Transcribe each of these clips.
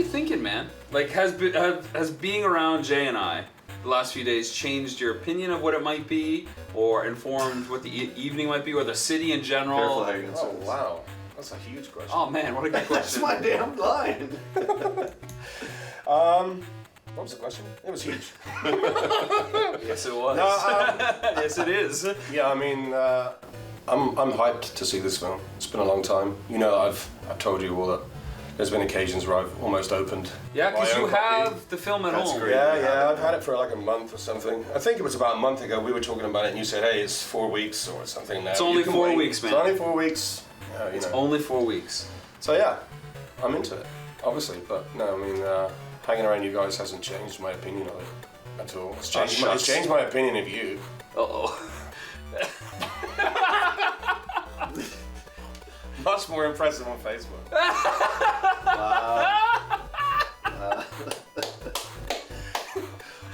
thinking, man? Like, has being around Jay and I the last few days changed your opinion of what it might be, or informed what the evening might be, or the city in general? Careful how you answer Oh, wow. That's a huge question. Oh man, what a good question. That's my damn line. What was the question? It was huge. Yes, it was. No, yes, it is. yeah, I mean, I'm hyped to see this film. It's been a long time. You know, I've told you all that there's been occasions where I've almost opened. Yeah, because my you own copy. have the film at That's home. great. Yeah, I've had it for like a month or something. I think it was about a month ago we were talking about it and you said, hey, it's 4 weeks or something now. It's only 4 weeks, man. It's only 4 weeks. Yeah, you know. Only 4 weeks. So yeah, I'm into it, obviously. But no, I mean, hanging around you guys hasn't changed my opinion of it at all. It's changed my opinion of you. Uh-oh. Much more impressive on Facebook.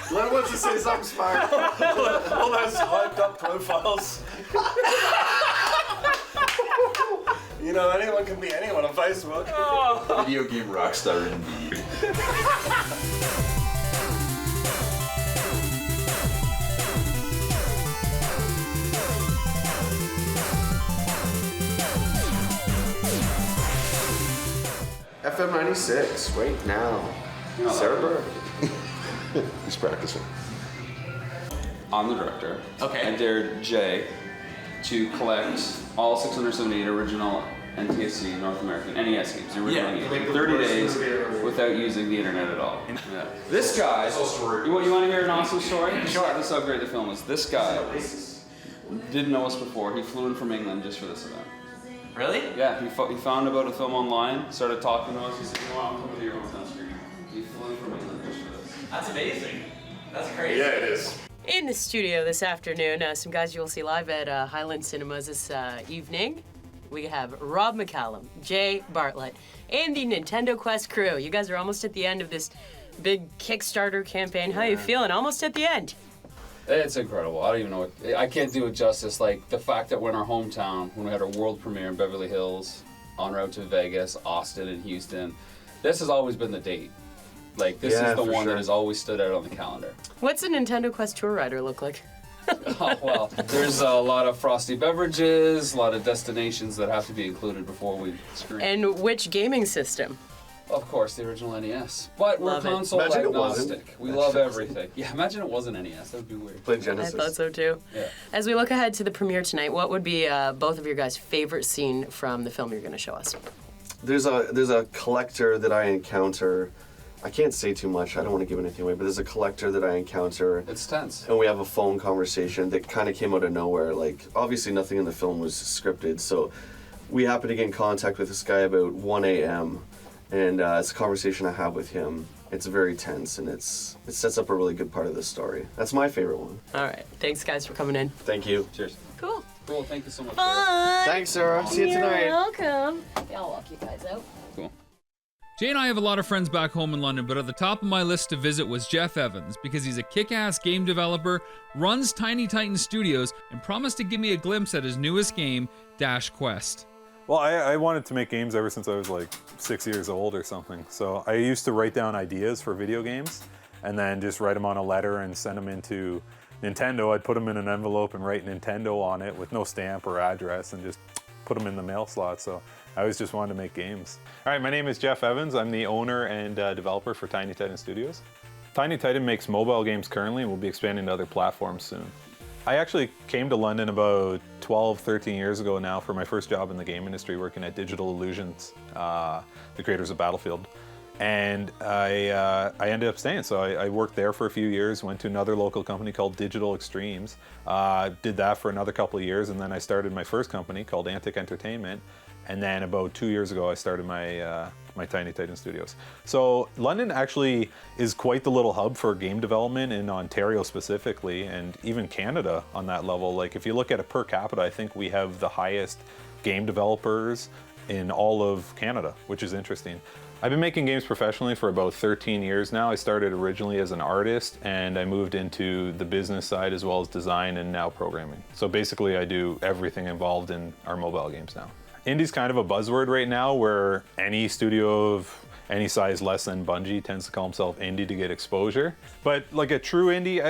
Glenn wants to say something smart. All those hyped up profiles. You know, anyone can be anyone on Facebook. Video game rockstar indeed. FM 96, right now. Sarah Burr. He's practicing. I'm the director. Okay. I dared Jay to collect all 678 original NTSC North American NES games, the original games, in 30 days without using the internet at all. Yeah. This guy, you want to hear an awesome story? Sure. This is how great the film is. This guy didn't know us before. He flew in from England just for this event. Really? Yeah, he found about a film online, started talking to us. He said, you know what, I'm coming to your hometown screen. He flew in from England just for this. That's amazing. That's crazy. Yeah, it is. In the studio this afternoon, some guys you will see live at Highland Cinemas this evening. We have Rob McCallum, Jay Bartlett, and the Nintendo Quest crew. You guys are almost at the end of this big Kickstarter campaign. How are you feeling? Almost at the end. It's incredible. I don't even know what... I can't do it justice. Like, the fact that we're in our hometown, when we had our world premiere in Beverly Hills, en route to Vegas, Austin, and Houston, this has always been the date. Like, this is the one that has always stood out on the calendar. What's a Nintendo Quest tour rider look like? Oh, well, there's a lot of frosty beverages, a lot of destinations that have to be included before we screen. And which gaming system? Of course, the original NES. But Love we're it. console Imagine it agnostic. wasn't. We love everything. Yeah, imagine it wasn't NES. That would be weird. Play I Genesis. thought so too. Yeah. As we look ahead to the premiere tonight, what would be both of your guys' favorite scene from the film you're going to show us? There's a collector that I encounter. I can't say too much. I don't want to give anything away, but there's a collector that I encounter. It's tense. And we have a phone conversation that kind of came out of nowhere. Like, obviously nothing in the film was scripted, so we happened to get in contact with this guy about 1 a.m. And it's a conversation I have with him. It's very tense, and it sets up a really good part of the story. That's my favorite one. All right. Thanks, guys, for coming in. Thank you. Cheers. Cool. Cool, thank you so much. Fun. Thanks, Sarah. See you tonight. You're welcome. Yeah, I'll walk you guys out. Cool. Jay and I have a lot of friends back home in London, but at the top of my list to visit was Jeff Evans, because he's a kick-ass game developer, runs Tiny Titan Studios, and promised to give me a glimpse at his newest game, Dash Quest. Well, I wanted to make games ever since I was like 6 years old or something. So I used to write down ideas for video games and then just write them on a letter and send them into Nintendo. I'd put them in an envelope and write Nintendo on it with no stamp or address and just put them in the mail slot. So I always just wanted to make games. All right, my name is Jeff Evans. I'm the owner and developer for Tiny Titan Studios. Tiny Titan makes mobile games currently and we'll be expanding to other platforms soon. I actually came to London about 12, 13 years ago now for my first job in the game industry, working at Digital Illusions, the creators of Battlefield. And I ended up staying, so I worked there for a few years, went to another local company called Digital Extremes, did that for another couple of years, and then I started my first company called Antic Entertainment. And then about 2 years ago, I started my my Tiny Titan Studios. So London actually is quite the little hub for game development in Ontario specifically, and even Canada on that level. Like if you look at it per capita, I think we have the highest game developers in all of Canada, which is interesting. I've been making games professionally for about 13 years now. I started originally as an artist and I moved into the business side as well as design and now programming. So basically I do everything involved in our mobile games now. Indie's kind of a buzzword right now where any studio of any size less than Bungie tends to call himself indie to get exposure. But like a true indie,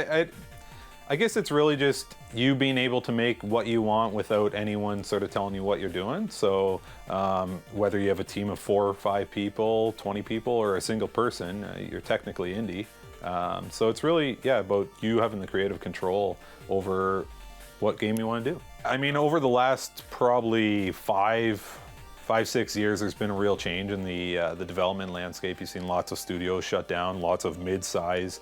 I guess it's really just you being able to make what you want without anyone sort of telling you what you're doing. So whether you have a team of 4 or 5 people, 20 people, or a single person, you're technically indie. So it's really, about you having the creative control over what game you want to do. I mean, over the last probably 5-6 years, there's been a real change in the development landscape. You've seen lots of studios shut down, lots of mid-size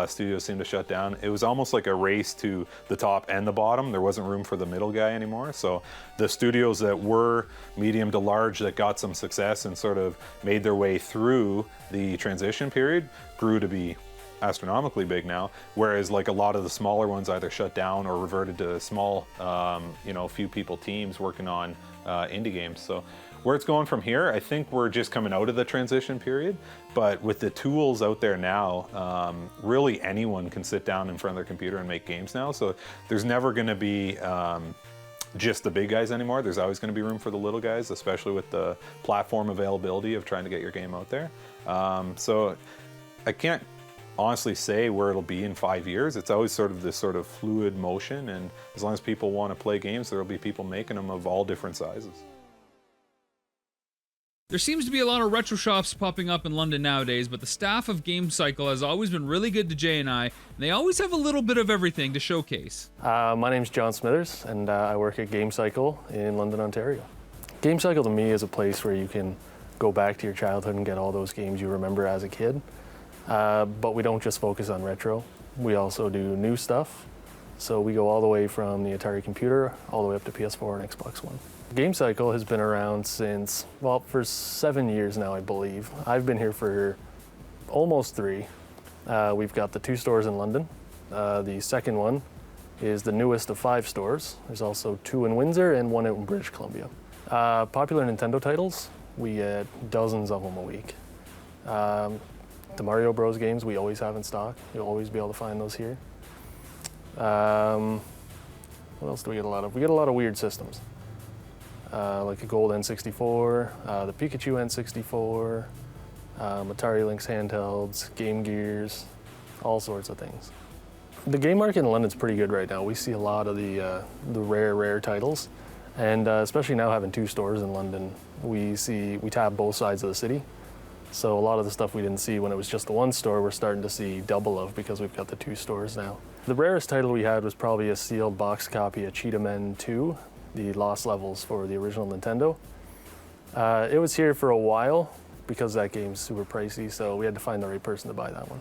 studios seem to shut down. It was almost like a race to the top and the bottom. There wasn't room for the middle guy anymore. So the studios that were medium to large that got some success and sort of made their way through the transition period grew to be astronomically big now, whereas like a lot of the smaller ones either shut down or reverted to small, few people teams working on indie games. So where it's going from here, I think we're just coming out of the transition period, but with the tools out there now, really anyone can sit down in front of their computer and make games now. So there's never going to be just the big guys anymore. There's always going to be room for the little guys, especially with the platform availability of trying to get your game out there. So I can't honestly say where it'll be in 5 years. It's always sort of this sort of fluid motion, and as long as people want to play games, there'll be people making them of all different sizes. There seems to be a lot of retro shops popping up in London nowadays, but the staff of Game Cycle has always been really good to Jay and I, and they always have a little bit of everything to showcase. My name's John Smithers, and I work at Game Cycle in London, Ontario. Game Cycle to me is a place where you can go back to your childhood and get all those games you remember as a kid. But we don't just focus on retro. We also do new stuff. So we go all the way from the Atari computer all the way up to PS4 and Xbox One. Game Cycle has been around since, for 7 years now, I believe. I've been here for almost 3. We've got the 2 stores in London. The second one is the newest of 5 stores. There's also 2 in Windsor and 1 out in British Columbia. Popular Nintendo titles, we get dozens of them a week. The Mario Bros games we always have in stock. You'll always be able to find those here. What else do we get a lot of? We get a lot of weird systems. Like the Gold N64, the Pikachu N64, Atari Lynx handhelds, Game Gears, all sorts of things. The game market in London's pretty good right now. We see a lot of the rare titles, and especially now having 2 stores in London, we tap both sides of the city. So a lot of the stuff we didn't see when it was just the 1 store, we're starting to see double of because we've got the 2 stores now. The rarest title we had was probably a sealed box copy of Cheetah Men 2, the Lost Levels for the original Nintendo. It was here for a while because that game's super pricey, so we had to find the right person to buy that one.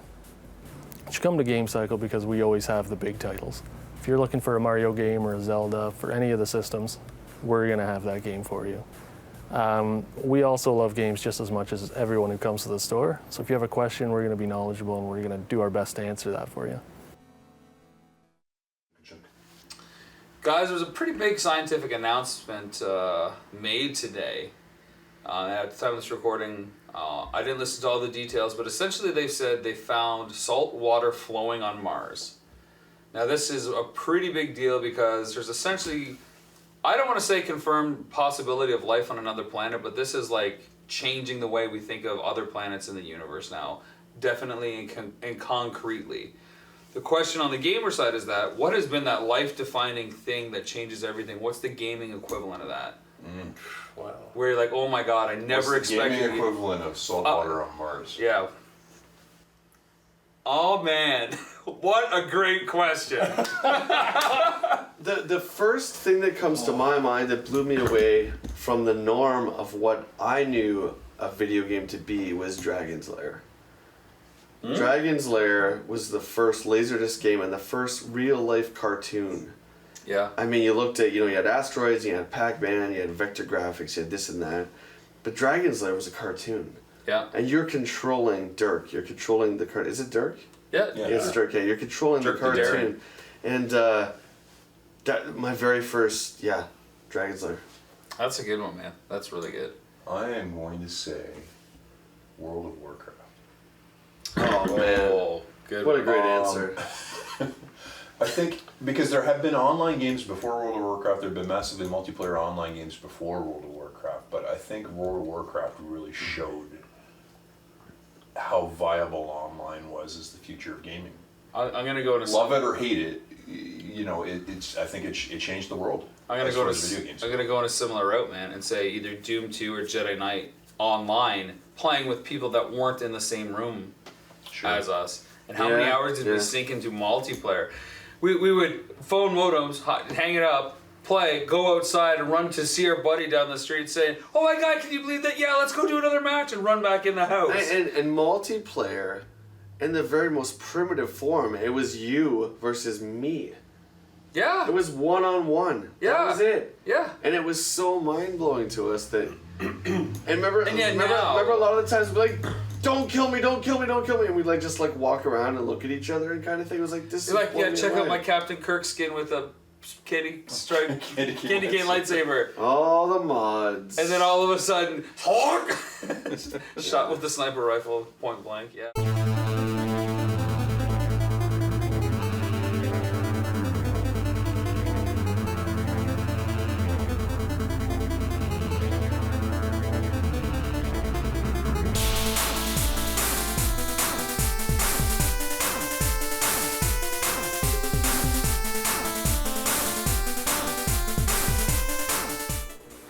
You should come to Game Cycle because we always have the big titles. If you're looking for a Mario game or a Zelda for any of the systems, we're gonna have that game for you. We also love games just as much as everyone who comes to the store. So if you have a question, we're going to be knowledgeable and we're going to do our best to answer that for you. Guys, there's a pretty big scientific announcement made today. At the time of this recording, I didn't listen to all the details, but essentially they've said they found salt water flowing on Mars. Now this is a pretty big deal because there's essentially, I don't want to say confirmed possibility of life on another planet, but this is like changing the way we think of other planets in the universe now, definitely and concretely. The question on the gamer side is that, what has been that life-defining thing that changes everything? What's the gaming equivalent of that? Wow. Where you're like, oh my god, I never expected... What's the gaming equivalent of salt water on Mars? Yeah. Oh man, what a great question. The first thing that comes to my mind that blew me away from the norm of what I knew a video game to be was Dragon's Lair. Dragon's Lair was the first Laserdisc game and the first real-life cartoon. Yeah. I mean, you looked at, you had Asteroids, you had Pac-Man, you had vector graphics, you had this and that. But Dragon's Lair was a cartoon. Yeah. And you're controlling Dirk. You're controlling the cartoon. Is it Dirk? Yeah. It's Dirk, yeah. You're controlling Dirk the cartoon. And that my very first, Dragon's Lair. That's a good one, man. That's really good. I am going to say World of Warcraft. Oh, man. Good What a great answer. I think because there have been online games before World of Warcraft, there have been massively multiplayer online games before World of Warcraft, but I think World of Warcraft really showed how viable online was as the future of gaming. I'm gonna go to love it or hate it. You know, I think it changed the world. I'm gonna go to video games. I'm gonna go on a similar route, man, and say either Doom 2 or Jedi Knight online, playing with people that weren't in the same room as us. And how many hours did we sink into multiplayer? We would phone modems, hang it up, play, go outside and run to see our buddy down the street saying, "Oh my God, can you believe that? Yeah, let's go do another match," and run back in the house. And multiplayer, in the very most primitive form, it was you versus me. Yeah. It was one-on-one. Yeah. That was it. Yeah. And it was so mind-blowing to us that... and remember a lot of the times we'd be like, don't kill me, don't kill me, don't kill me. And we'd like just like walk around and look at each other and kind of thing. It was like, this is like, yeah, check out my Captain Kirk skin with a candy cane lightsaber. All the mods. And then all of a sudden, shot with the sniper rifle, point blank, yeah.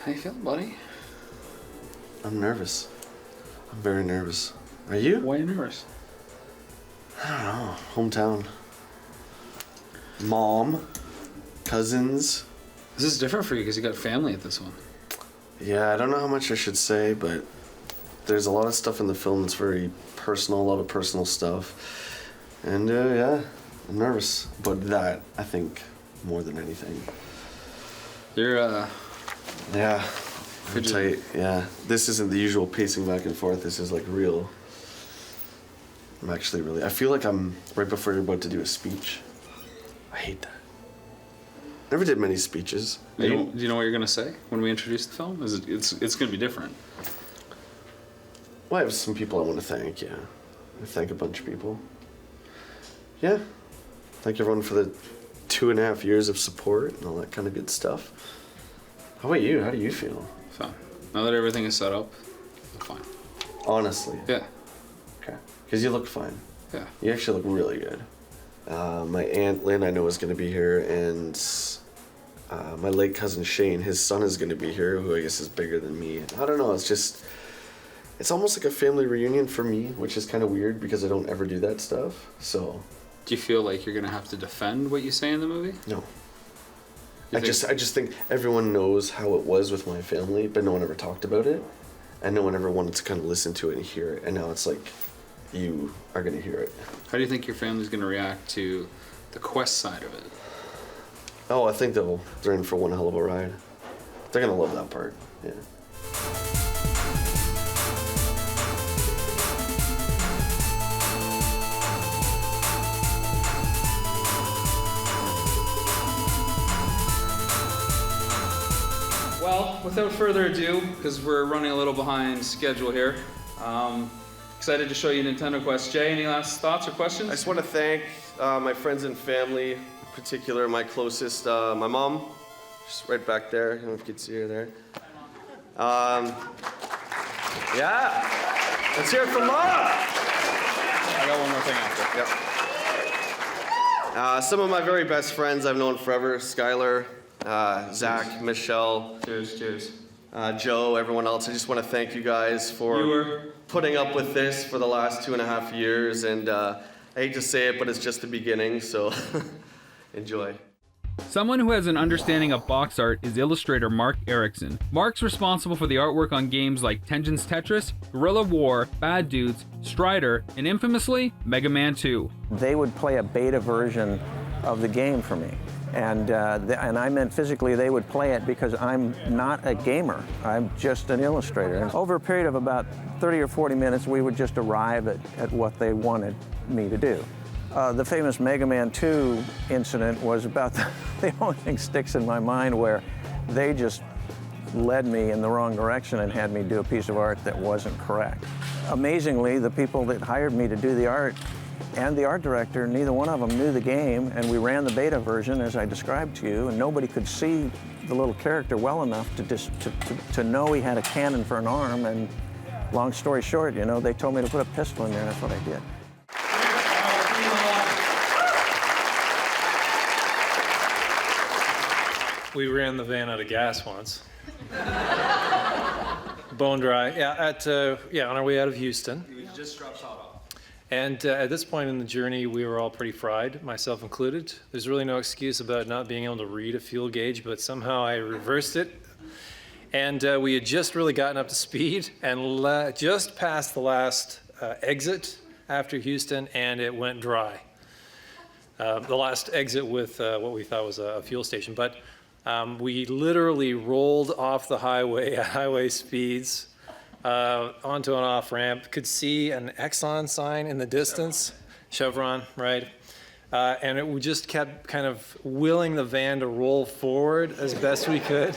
How you feeling, buddy? I'm nervous. I'm very nervous. Are you? Why are you nervous? I don't know. Hometown. Mom. Cousins. This is different for you because you got family at this one. Yeah, I don't know how much I should say, but there's a lot of stuff in the film that's very personal, a lot of personal stuff. And yeah, I'm nervous about that, I think, more than anything. You're, Yeah, I'm tight. Yeah, this isn't the usual pacing back and forth. This is like real. I'm actually really. I feel like I'm right before you're about to do a speech. I hate that. Never did many speeches. Do you know what you're gonna say when we introduce the film? It's gonna be different. Well, I have some people I want to thank. Yeah, I thank a bunch of people. Yeah, thank everyone for the 2.5 years of support and all that kind of good stuff. How about you? How do you feel? Fine. Now that everything is set up, I'm fine. Honestly. Yeah. Okay. Because you look fine. Yeah. You actually look really good. My Aunt Lynn, I know, is going to be here, and my late cousin Shane, his son, is going to be here, who I guess is bigger than me. I don't know, it's almost like a family reunion for me, which is kind of weird because I don't ever do that stuff, so. Do you feel like you're going to have to defend what you say in the movie? No. I just think everyone knows how it was with my family, but no one ever talked about it, and no one ever wanted to kind of listen to it and hear it, and now it's like, you are going to hear it. How do you think your family's going to react to the quest side of it? Oh, I think they're in for one hell of a ride. They're going to love that part, yeah. Well, without further ado, because we're running a little behind schedule here, excited to show you Nintendo Quest. Jay, any last thoughts or questions? I just want to thank my friends and family, in particular my closest, my mom, she's right back there. I don't know if you can see her there. Yeah, let's hear it from Mom. I got one more thing after. Yep. Some of my very best friends I've known forever, Skylar, Zach, Michelle, cheers. Joe, everyone else. I just want to thank you guys for putting up with this for the last 2.5 years, and I hate to say it, but it's just the beginning, so enjoy. Someone who has an understanding of box art is illustrator Mark Erickson. Mark's responsible for the artwork on games like Tengen's Tetris, Guerrilla War, Bad Dudes, Strider, and infamously, Mega Man 2. They would play a beta version of the game for me. And I meant physically they would play it because I'm not a gamer. I'm just an illustrator. And over a period of about 30 or 40 minutes, we would just arrive at what they wanted me to do. The famous Mega Man 2 incident was about the only thing sticks in my mind where they just led me in the wrong direction and had me do a piece of art that wasn't correct. Amazingly, the people that hired me to do the art and the art director, neither one of them knew the game, and we ran the beta version as I described to you, and nobody could see the little character well enough to know he had a cannon for an arm, and long story short, you know, they told me to put a pistol in there, and that's what I did. We ran the van out of gas once. Bone dry. Yeah, on our way out of Houston. You just dropped hot off. And at this point in the journey, we were all pretty fried, myself included. There's really no excuse about not being able to read a fuel gauge, but somehow I reversed it. And we had just really gotten up to speed and just passed the last exit after Houston, and it went dry. The last exit with what we thought was a fuel station. But we literally rolled off the highway at highway speeds onto an off-ramp, could see an Exxon sign in the distance, Chevron, right? And we just kept kind of willing the van to roll forward as best we could.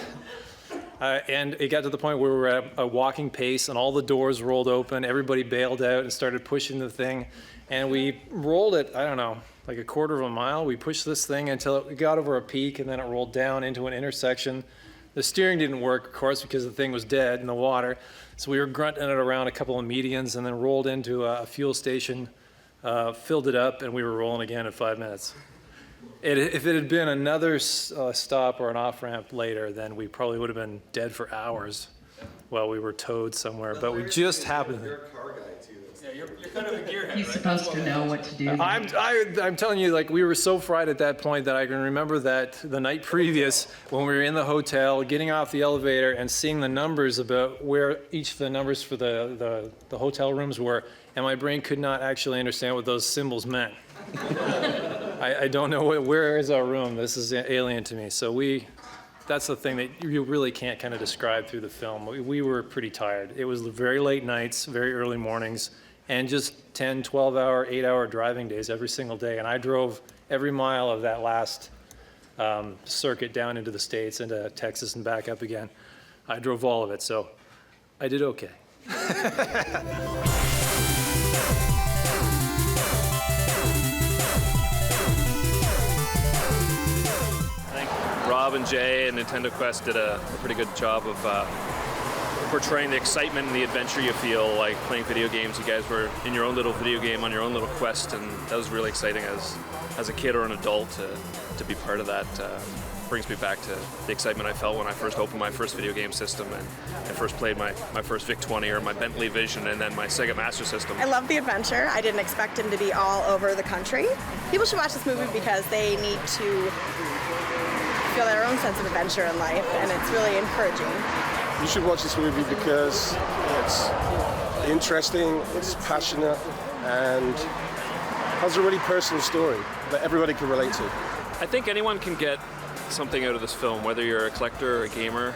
And it got to the point where we were at a walking pace and all the doors rolled open, everybody bailed out and started pushing the thing. And we rolled it, I don't know, like a quarter of a mile. We pushed this thing until it got over a peak, and then it rolled down into an intersection. The steering didn't work, of course, because the thing was dead in the water. So we were grunting it around a couple of medians and then rolled into a fuel station, filled it up, and we were rolling again in 5 minutes. If it had been another stop or an off-ramp later, then we probably would have been dead for hours while we were towed somewhere. But we just happened. You're a car guy too. Yeah, you're kind of a gearhead. He's supposed to know what to do. I'm telling you, like, we were so fried at that point that I can remember that the night previous when we were in the hotel, getting off the elevator and seeing the numbers about where each of the numbers for the hotel rooms were, and my brain could not actually understand what those symbols meant. I don't know where is our room. This is alien to me. So that's the thing that you really can't kind of describe through the film. We were pretty tired. It was very late nights, very early mornings, and just 10, 12-hour, 8-hour driving days every single day. And I drove every mile of that last circuit down into the States, into Texas and back up again. I drove all of it, so I did okay. Rob and Jay and Nintendo Quest did a pretty good job of portraying the excitement and the adventure you feel like playing video games. You guys were in your own little video game on your own little quest, and that was really exciting as a kid or an adult to be part of that. Brings me back to the excitement I felt when I first opened my first video game system and first played my first VIC-20 or my Bentley Vision and then my Sega Master System. I love the adventure. I didn't expect him to be all over the country. People should watch this movie because they need to feel their own sense of adventure in life, and it's really encouraging. You should watch this movie because it's interesting, it's passionate, and has a really personal story that everybody can relate to. I think anyone can get something out of this film, whether you're a collector or a gamer.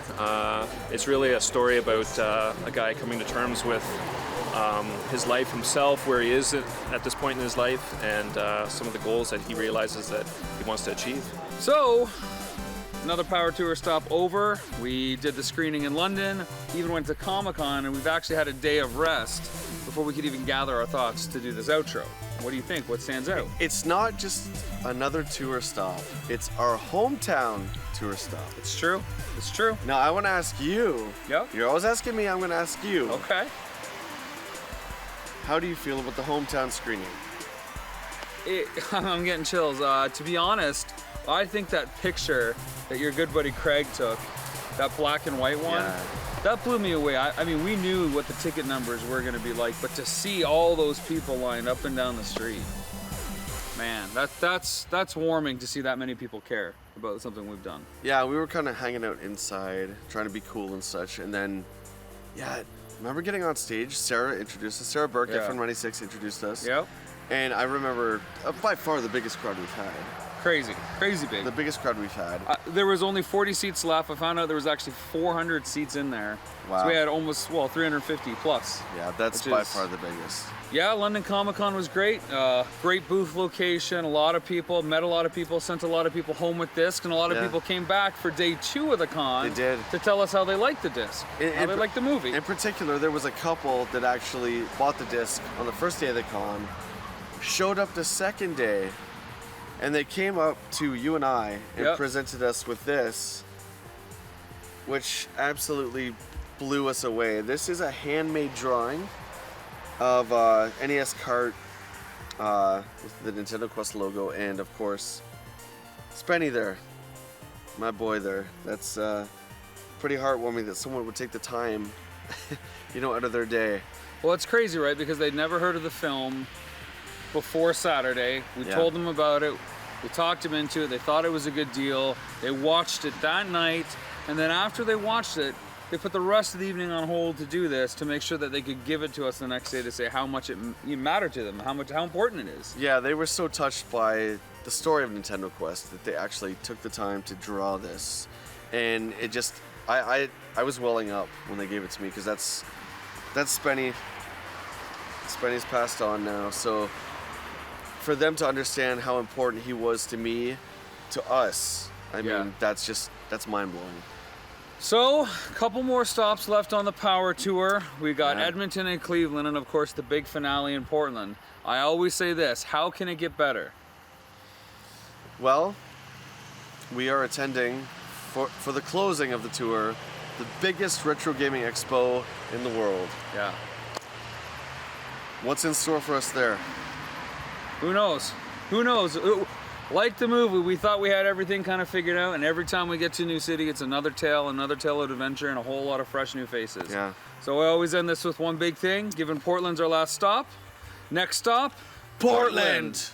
It's really a story about a guy coming to terms with his life himself, where he is at this point in his life, and some of the goals that he realizes that he wants to achieve. So, another Power Tour stop over. We did the screening in London, even went to Comic-Con, and we've actually had a day of rest before we could even gather our thoughts to do this outro. What do you think? What stands out? It's not just another tour stop. It's our hometown tour stop. It's true. It's true. Now, I want to ask you. Yep. You're always asking me, I'm going to ask you. Okay. How do you feel about the hometown screening? I'm getting chills. To be honest, I think that picture that your good buddy Craig took, that black and white one, that blew me away. I mean, we knew what the ticket numbers were going to be like, but to see all those people lined up and down the street, man, that's warming to see that many people care about something we've done. Yeah, we were kind of hanging out inside, trying to be cool and such, and then, yeah, remember getting on stage? Sarah introduced us. Sarah Burkett from 96 introduced us. Yep. And I remember, by far, the biggest crowd we've had. Crazy big. The biggest crowd we've had. There was only 40 seats left. I found out there was actually 400 seats in there. Wow. So we had almost, 350 plus. Yeah, that's by far the biggest. Yeah, London Comic-Con was great. Great booth location, a lot of people, met a lot of people, sent a lot of people home with discs, and a lot of people came back for day 2 of the con. They did. To tell us how they liked the disc, how they liked the movie. In particular, there was a couple that actually bought the disc on the first day of the con, showed up the second day, and they came up to you and I and presented us with this, which absolutely blew us away. This is a handmade drawing of NES cart with the Nintendo Quest logo, and of course, Spenny there, my boy there. That's pretty heartwarming that someone would take the time, you know, out of their day. Well, it's crazy, right? Because they'd never heard of the film before Saturday. We told them about it. We talked them into it. They thought it was a good deal. They watched it that night, and then after they watched it, they put the rest of the evening on hold to do this to make sure that they could give it to us the next day to say how much it mattered to them, how important it is. Yeah, they were so touched by the story of Nintendo Quest that they actually took the time to draw this, and it just I was welling up when they gave it to me, because that's Spenny. Spenny's passed on now, so for them to understand how important he was to me, to us, I mean, that's mind-blowing. So, a couple more stops left on the Power Tour. We got Edmonton and Cleveland, and of course the big finale in Portland. I always say this, how can it get better? Well, we are attending, for the closing of the tour, the biggest retro gaming expo in the world. Yeah. What's in store for us there? Who knows? Who knows? Like the movie, we thought we had everything kind of figured out, and every time we get to a new city, it's another tale of adventure, and a whole lot of fresh new faces. Yeah. So I always end this with one big thing, given Portland's our last stop. Next stop, Portland.